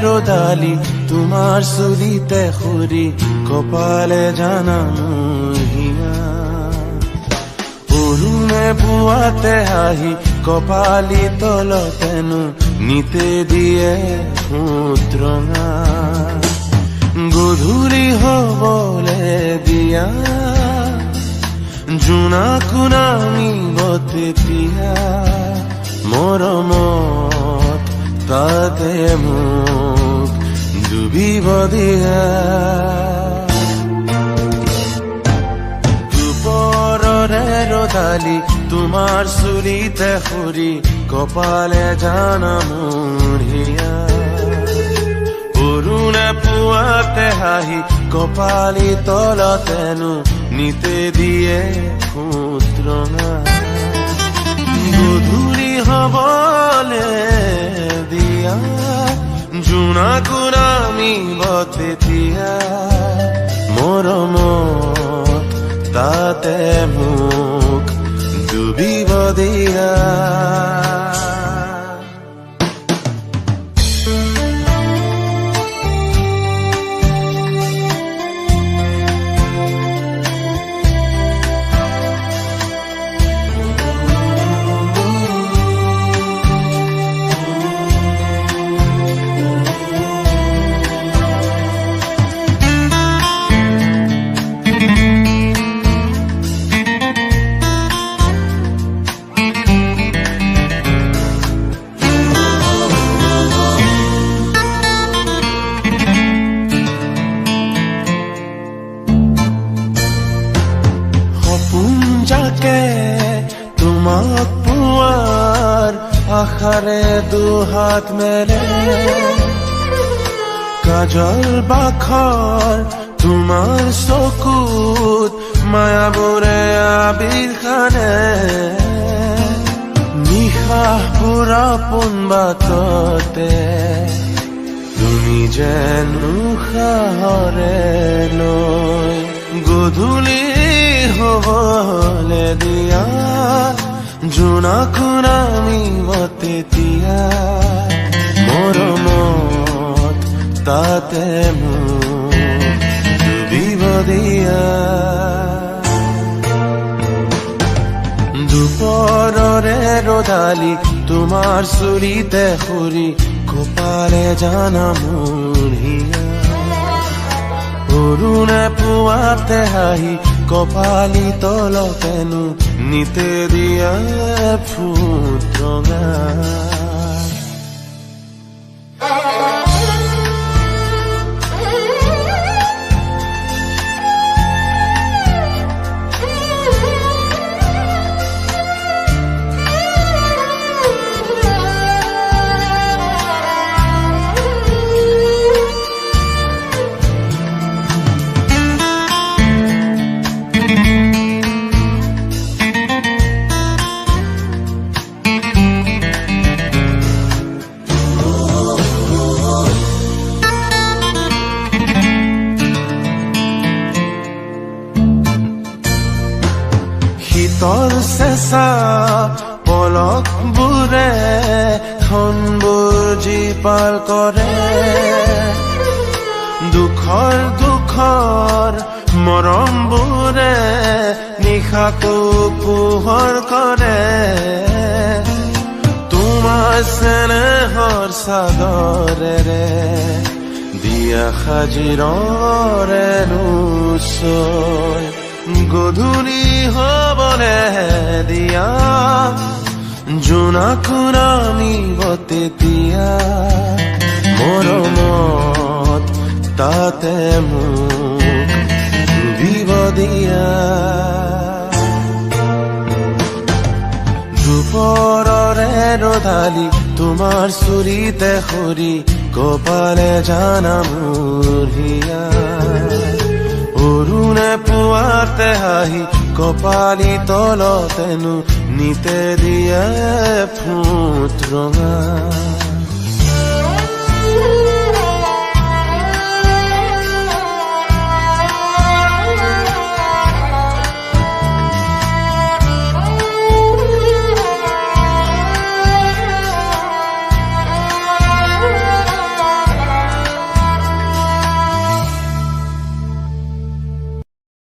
ৰদালি তোমাৰ চুলিতে খুৰি কপালে জানানো হিয়া অৰুণে পুৱাতে হাঁহি কপালি তলতেনো নিতে দিয়ে সুত্ৰঙা গধূলি হবলে দিয়া জোনাকো নামিব তেতিয়া মৰমত তাতে মোক ডুবিব দিয়া দুপৰৰে ৰদালি তোমাৰ চুলিতে খুৰি কপালে জানা মোৰ হিয়া অৰুণে পুৱাতে হাঁহি কপালি তলতেনো নিতে দিয়ে সুত্ৰঙা গধূলি হবলে দিয়া জোনাকো নামিব তেতিয়া মৰমত তাতে মোক ডুবিব দিয়া যাকে তোমাক পোৱাৰ আশাৰে দুহাত মেলে কাজল বাখৰ তোমাৰ চকুত মায়াবোৰে আবিৰ খানে নিশাহ পুৰা পোনবাততে তুমি যেন উশাহৰে লৈ গধূলি হবলে দিয়া জোনাকো নামিব তেতিয়া মৰমত তাতে মোক ডুবিব দিয়া দুপৰৰে ৰদালি তোমাৰ চুলিতে খুৰি কপালে জানা মোৰ হিয়া অৰুণে পুৱাতে হাঁহি কপালি তলতেনো নিতে দিয়া ফুটঙা শীতল চেঁচা পলক বোৰে ক্ষণবোৰ জীপাল কৰে দুখৰ মৰম বোৰে নিশাকো পোহৰ কৰে তোমাৰ চেনেহৰ চাদৰেৰে দিয়া সাজিৰৰে ৰুচয় গধূলি হবলে দিয়া জোনাকো নামিব তেতিয়া মৰমত তাতে মোক ডুবিব দিয়া দুপৰৰে ৰদালি তোমাৰ চুলিতে খুৰি কপালে জানা মোৰ হিয়া অৰুণে পুৱাতে হাঁহি কপালি তলতেনো নিতে দিয়ে ফুটঙা